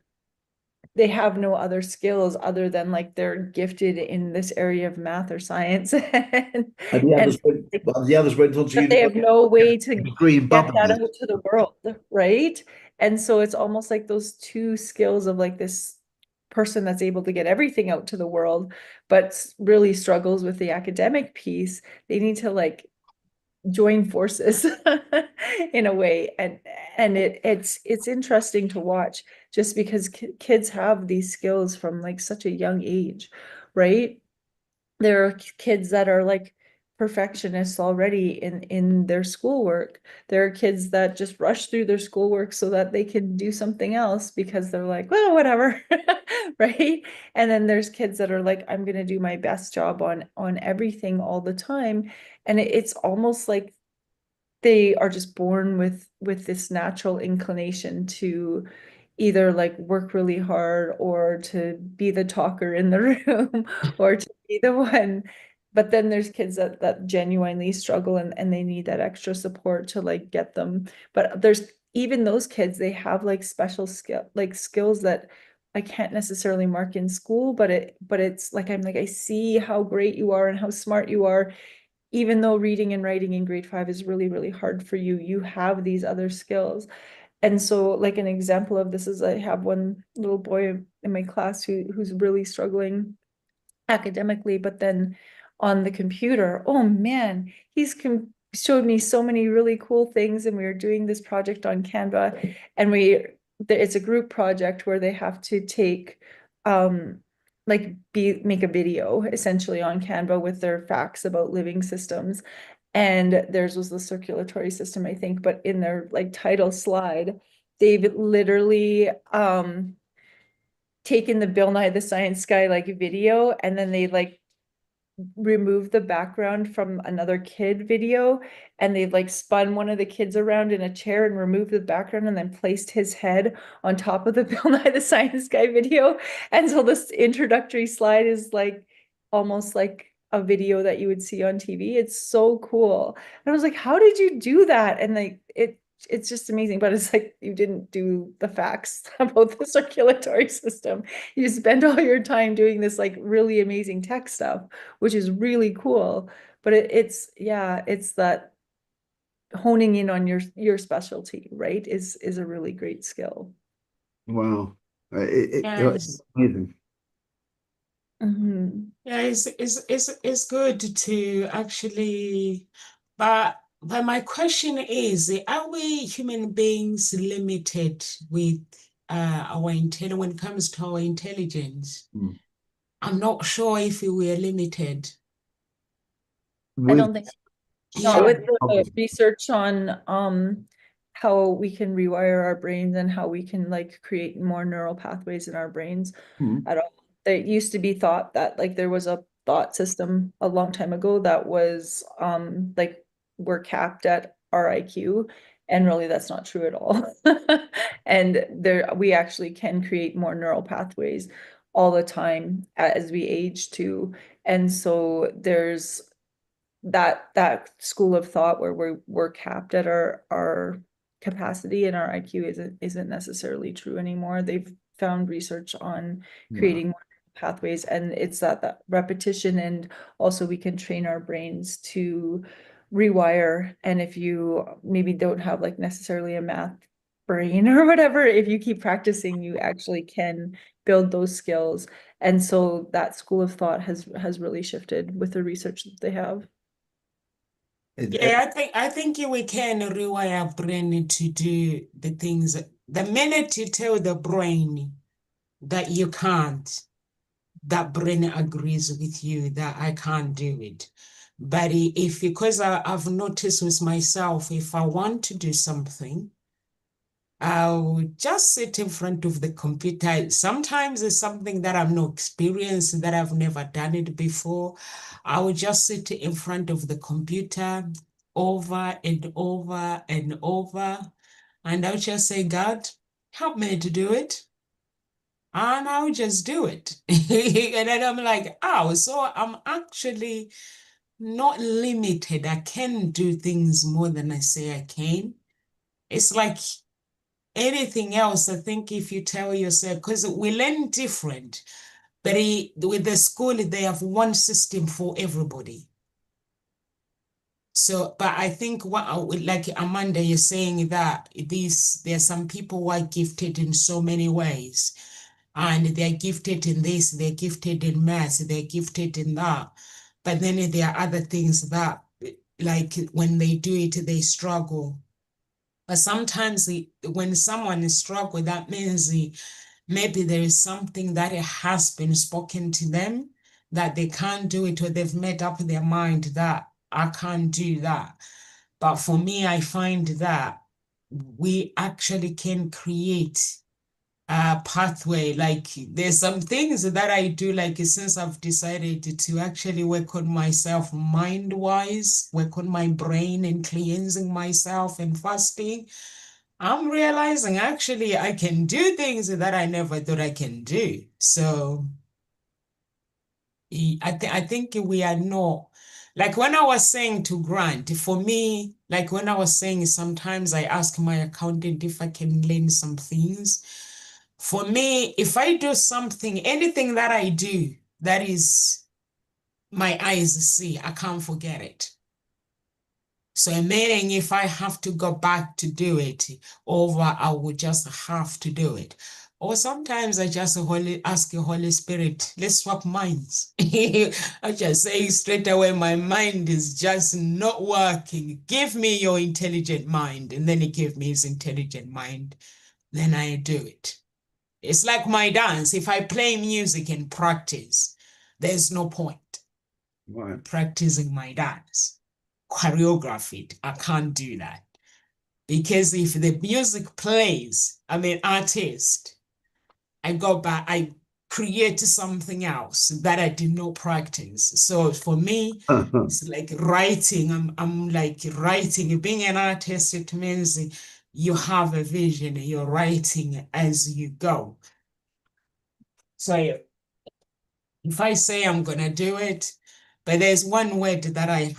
they have no other skills other than like they're gifted in this area of math or science And the and others went, well, the others went on to but they have university, no get way a to degree in get that bubbling. out to the world, right? And so it's almost like those two skills of like this person that's able to get everything out to the world, but really struggles with the academic piece. They need to like join forces in a way, and it's interesting to watch just because kids have these skills from like such a young age, right? There are kids that are like perfectionists already in their schoolwork. There are kids that just rush through their schoolwork so that they can do something else because they're like, well, whatever, right? And then there's kids that are like, I'm gonna do my best job on everything all the time. And it's almost like they are just born with this natural inclination to either like work really hard or to be the talker in the room or to be the one. But then there's kids that genuinely struggle and they need that extra support to like get them. But there's even those kids, they have like special skills that I can't necessarily mark in school, but it's like I'm like I see how great you are and how smart you are, even though reading and writing in grade 5 is really, really hard for you, you have these other skills. And so, like, an example of this is I have one little boy in my class who's really struggling academically, but then on the computer, oh man, showed me so many really cool things. And we were doing this project on Canva, and it's a group project where they have to take like make a video essentially on Canva with their facts about living systems. And theirs was the circulatory system, I think, but in their like title slide, they've literally taken the Bill Nye the Science Guy like video, and then they like remove the background from another kid video, and they've like spun one of the kids around in a chair and removed the background and then placed his head on top of the Bill Nye the Science Guy video. And so this introductory slide is like almost like a video that you would see on TV. It's so cool. And I was like, how did you do that? And like it's just amazing. But it's like you didn't do the facts about the circulatory system. You spend all your time doing this like really amazing tech stuff, which is really cool. But it's yeah, it's that honing in on your specialty, right, is a really great skill. Wow. Yes. Amazing. Mhm. Yeah, it's good to actually, but my question is, are we human beings limited with our intelligence when it comes to our intelligence? Mm. I'm not sure if we are limited. I With don't think not Yeah, with the research on how we can rewire our brains and how we can like create more neural pathways in our brains mm, at all. There used to be thought that like there was a thought system a long time ago that was like we're capped at our IQ, and really that's not true at all. And there we actually can create more neural pathways all the time as we age too. And so there's that school of thought where we're capped at our capacity, and our IQ isn't necessarily true anymore. They've found research on yeah. creating more pathways, and it's that repetition, and also we can train our brains to rewire. And if you maybe don't have like necessarily a math brain or whatever, if you keep practicing, you actually can build those skills. And so that school of thought has really shifted with the research that they have. yeah, I think we can rewire our brain to do the things. The minute you tell the brain that you can't, that brain agrees with you that I can't do it. But if because I've noticed with myself, if I want to do something, I'll just sit in front of the computer. Sometimes it's something that I'm not experienced, that I've never done it before. I will just sit in front of the computer over and over and over. And I'll just say, God, help me to do it. And I'll just do it. And then I'm like, oh, so I'm actually not limited. I can do things more than I say I can. It's like anything else. I think if you tell yourself, because we learn different, but with the school, they have one system for everybody. So, but I think like Amanda, you're saying that there's some people who are gifted in so many ways, and they're gifted in this, they're gifted in math, they're gifted in that. But then there are other things that, like when they do it, they struggle. But sometimes when someone is struggle, that means maybe there is something that has been spoken to them that they can't do it, or they've made up their mind that I can't do that. But for me, I find that we actually can create a pathway. Like there's some things that I do, like since I've decided to actually work on myself mind-wise, work on my brain and cleansing myself and fasting. I'm realizing actually I can do things that I never thought I can do. So I think we are not, like when I was saying to Grant, for me, like when I was saying sometimes I ask my accountant if I can learn some things. For me, if I do something, anything that I do that is my eyes see, I can't forget it. So meaning if I have to go back to do it over, I would just have to do it. Or sometimes I just ask the Holy Spirit, let's swap minds. I just say straight away, my mind is just not working. Give me your intelligent mind. And then he gave me his intelligent mind. Then I do it. It's like my dance. If I play music and practice, there's no point Right. practicing my dance. Choreograph it. I can't do that. Because if the music plays, I'm an artist, I go back, I create something else that I did not practice. So for me, it's like writing. I'm like writing. Being an artist, it means you have a vision, you're writing as you go. So if I say I'm gonna do it, But there's one word that I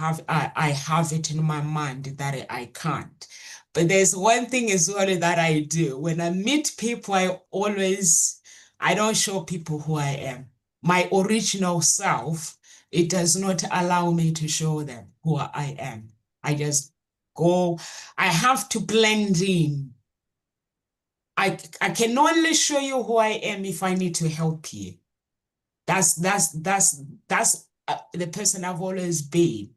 have it in my mind that I can't. But there's one thing as well that I do. When I meet people, I don't show people who I am. My original self, it does not allow me to show them who I am. I just go, I have to blend in. I can only show you who I am if I need to help you. That's the person I've always been.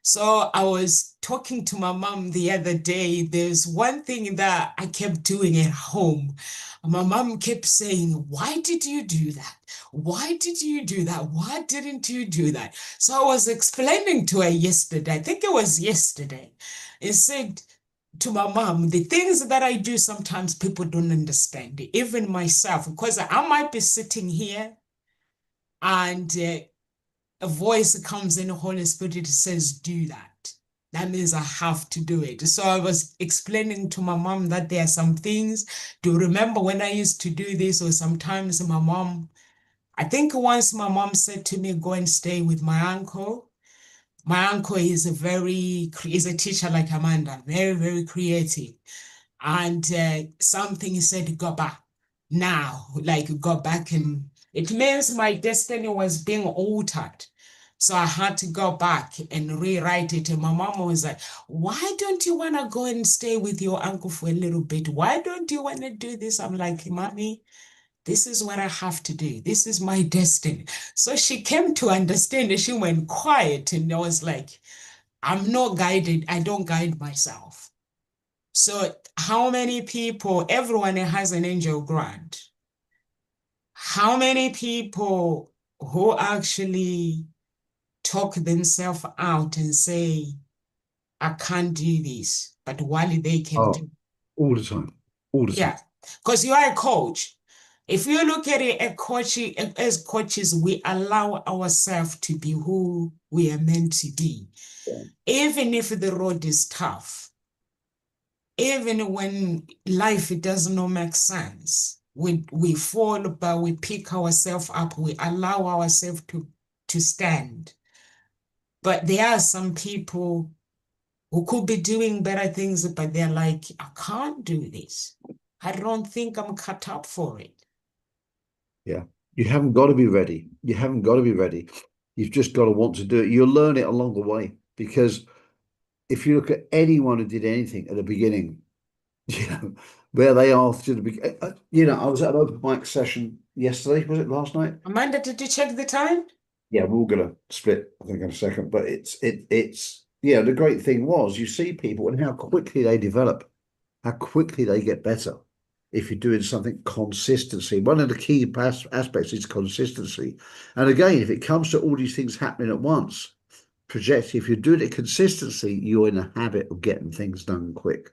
So I was talking to my mom the other day. There's one thing that I kept doing at home. My mom kept saying, "Why did you do that? Why did you do that? Why didn't you do that?" So I was explaining to her yesterday. I think it was yesterday. I said to my mom, the things that I do sometimes people don't understand, even myself, because I might be sitting here and a voice comes in the Holy Spirit says, do that. That means I have to do it. So I was explaining to my mom that there are some things to remember when I used to do this, or sometimes my mom, I think once my mom said to me, go and stay with my uncle. My uncle is is a teacher like Amanda, very, very creative. And something he said, go back now, like go back, and it means my destiny was being altered. So I had to go back and rewrite it. And my mom was like, why don't you want to go and stay with your uncle for a little bit? Why don't you want to do this? I'm like, Mommy, this is what I have to do. This is my destiny. So she came to understand and she went quiet. And I was like, I'm not guided. I don't guide myself. So how many people, everyone has an angel grant. How many people who actually talk themselves out and say, I can't do this, but while they can Oh, do. all the time. All the time. Yeah, because you are a coach. If you look at it, as coaches, we allow ourselves to be who we are meant to be. Even if the road is tough, even when life it does not make sense, we fall, but we pick ourselves up, we allow ourselves to stand. But there are some people who could be doing better things, but they're like, I can't do this. I don't think I'm cut up for it. Yeah. You haven't got to be ready. You haven't got to be ready. You've just got to want to do it. You'll learn it along the way because if you look at anyone who did anything at the beginning, you know, where they are to the beginning. I was at an open mic session yesterday. Was it last night? Amanda, did you check the time? Yeah, we're all gonna split, I think, in a second. But it's yeah, the great thing was you see people and how quickly they develop, how quickly they get better if you're doing something consistency. One of the key aspects is consistency. And again, if it comes to all these things happening at once, project if you're doing it consistency, you're in a habit of getting things done quick.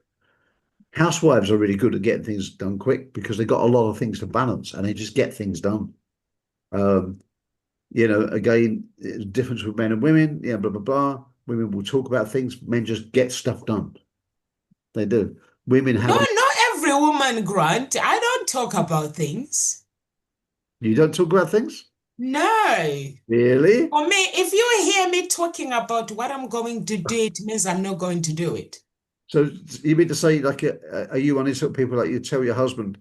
Housewives are really good at getting things done quick because they've got a lot of things to balance and they just get things done. Um, again, difference with men and women, yeah, blah, blah, blah. Women will talk about things, men just get stuff done. They do. Women No, have, not every woman, Grant. I don't talk about things. you don't talk about things? No. Really? For me, if you hear me talking about what I'm going to do, it means I'm not going to do it. So you mean to say, like, are you one of these sort of people like you tell your husband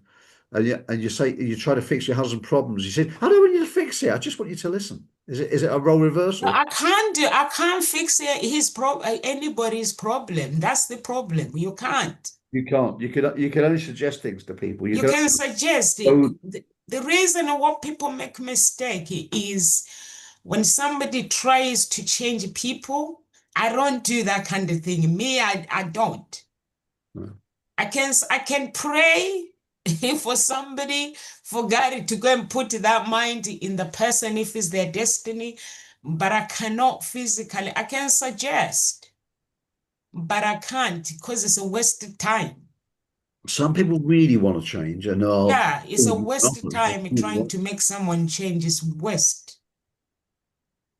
and you say, you try to fix your husband's problems? You say, I don't want you to fix it. I just want you to listen. Is it a role No, reversal? I can't fix anybody's problem. That's the problem. You can't. You can't. You can only suggest things to people. You You can can suggest it. only, The reason why people make mistake is when somebody tries to change people. I don't do that kind of thing. Me, I don't. no. I can pray for somebody, for God to go and put that mind in the person if it's their destiny, but I cannot physically. I can suggest, but I can't because it's a waste of time. Some people really want to change and are, Yeah, it's a waste of time trying to make someone change. It's waste.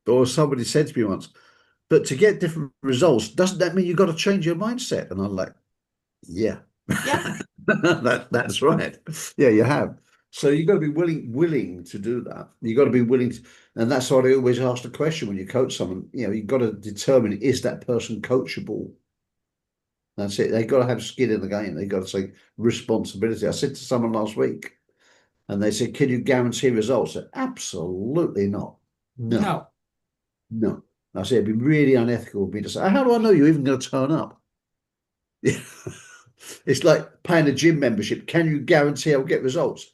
or somebody said to me once, but to get different results, doesn't that mean you've got to change your mindset? And I'm like, yeah, Yeah. that's right. Yeah, you have. So you've got to be willing to do that. You've got to be willing to, and that's why I always ask the question when you coach someone, you've got to determine, is that person coachable? That's it. They've got to have skin in the game. They've got to take responsibility. I said to someone last week, and they said, can you guarantee results? I said, absolutely not. No, No. no. I said, it'd be really unethical of me to say, how do I know you're even going to turn up? It's like paying a gym membership. Can you guarantee I'll get results?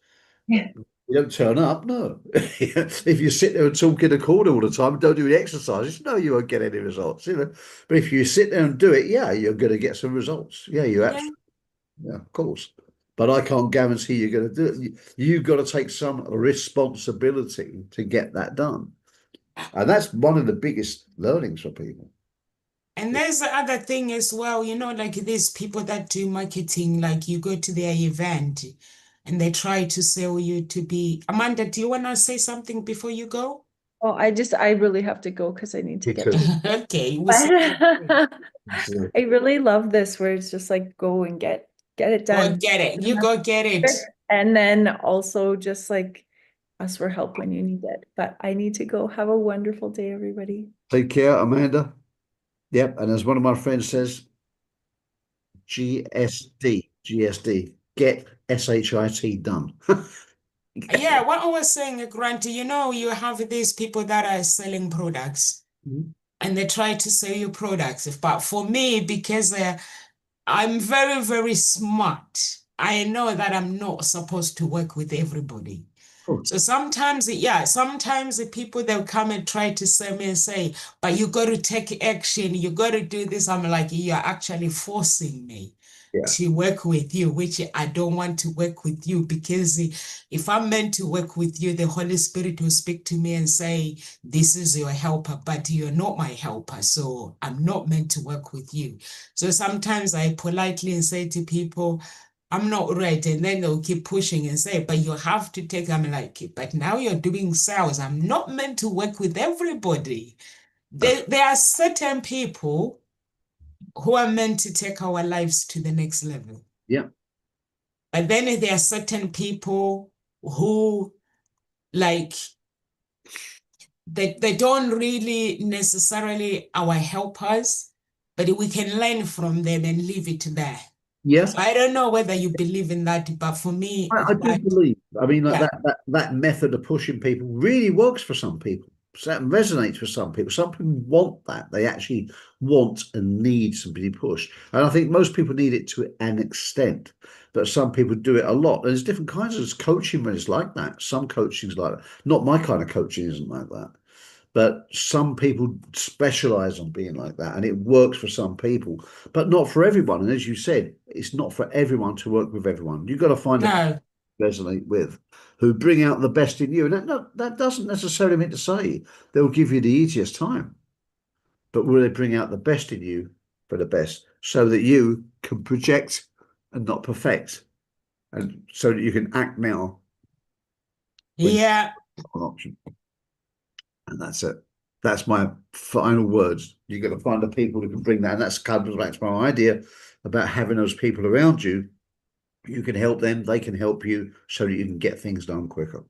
Yeah. You don't turn up, no. If you sit there and talk in a corner all the time and don't do any exercises, no, you won't get any results. But if you sit there and do it, yeah, you're going to get some results. Yeah, you Yeah. absolutely, yeah, of course. But I can't guarantee you're going to do it. You've got to take some responsibility to get that done, and that's one of the biggest learnings for people. And there's the other thing as well, like these people that do marketing, like you go to their event and they try to sell you to be. Amanda, do you want to say something before you go? Oh, I really have to go because I need to Me get too. to. Okay, we'll see you soon. But I really love this where it's just like go and get it Go done. get it. You go get it. And then also just like ask for help when you need it. But I need to go. Have a wonderful day, everybody. Take care, Amanda. Yep. And as one of my friends says, GSD, get SHIT done. Yeah, what I was saying, Grant, you have these people that are selling products and they try to sell you products. But for me, because I'm very, very smart, I know that I'm not supposed to work with everybody. Oh, So sometimes, yeah, sometimes the people they'll come and try to sell me and say, but you got to take action, you got to do this. I'm like, you're actually forcing me yeah. to work with you, which I don't want to work with you because if I'm meant to work with you, the Holy Spirit will speak to me and say, this is your helper, but you're not my helper. So I'm not meant to work with you. So sometimes I politely say to people, I'm not ready. And then they'll keep pushing and say, but you have to take, I'm like, but now you're doing sales. I'm not meant to work with everybody. There are certain people who are meant to take our lives to the next level. Yeah. But then there are certain people who like they don't really necessarily our helpers, but we can learn from them and leave it there. Yeah. So I don't know whether you believe in that, but for me, I do that believe. I mean, like yeah, that method of pushing people really works for some people. So that resonates for some people. Some people want that. They actually want and need somebody pushed. And I think most people need it to an extent, but some people do it a lot. And there's different kinds of coaching when it's like that. Some coaching's like that. Not my kind of coaching isn't like that. But some people specialize on being like that, and it works for some people, but not for everyone. And as you said, it's not for everyone to work with everyone. You've got to find the no, resonate with, who bring out the best in you. And that doesn't necessarily mean to say they'll give you the easiest time, but will they bring out the best in you for the best so that you can project and not perfect, and so that you can act now when yeah, an option. And that's it. That's my final words. You've got to find the people who can bring that. And that's comes back to my idea about having those people around you. You can help them, they can help you so that you can get things done quicker.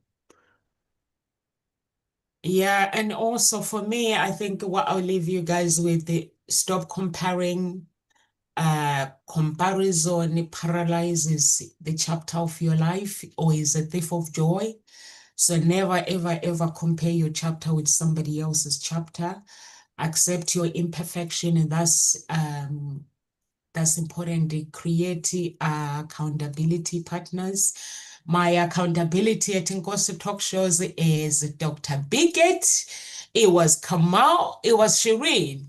yeah. And also for me, I think what I'll leave you guys with the stop comparing. Comparison paralyzes the chapter of your life or is a thief of joy. So never, ever, ever compare your chapter with somebody else's chapter. Accept your imperfection, and that's important. Create accountability partners. My accountability at Ngozi Talk Shows is Dr. Bigot. It was Kamal. It was Shireen.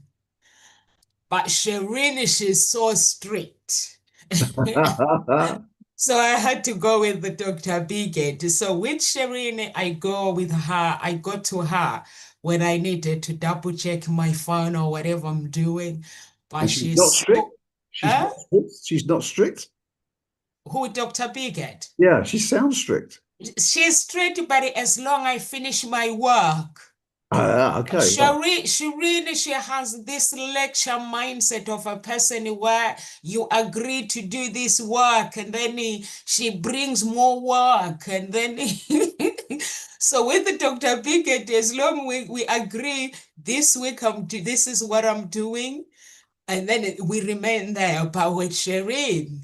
But Shireen, she's so strict. So I had to go with the Dr. Bigot. So with Shireen, I go to her when I needed to double check my phone or whatever I'm doing. But And she's not she's strict. so, She's not strict. She's not strict. who Dr. Bigot? Yeah, she sounds strict. She's strict, but as long I finish my work. Okay, right. She has this lecture mindset of a person where you agree to do this work and then she brings more work and then so with Dr. Pickett, as long we agree this week this is what I'm doing, and then we remain there. But with Shireen,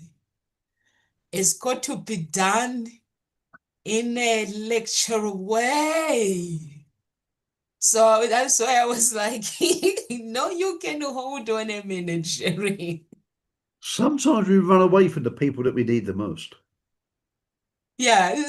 it's got to be done in a lecture way. So that's why I was like, no, you can hold on a minute, Sherry. Sometimes we run away from the people that we need the most. Yeah,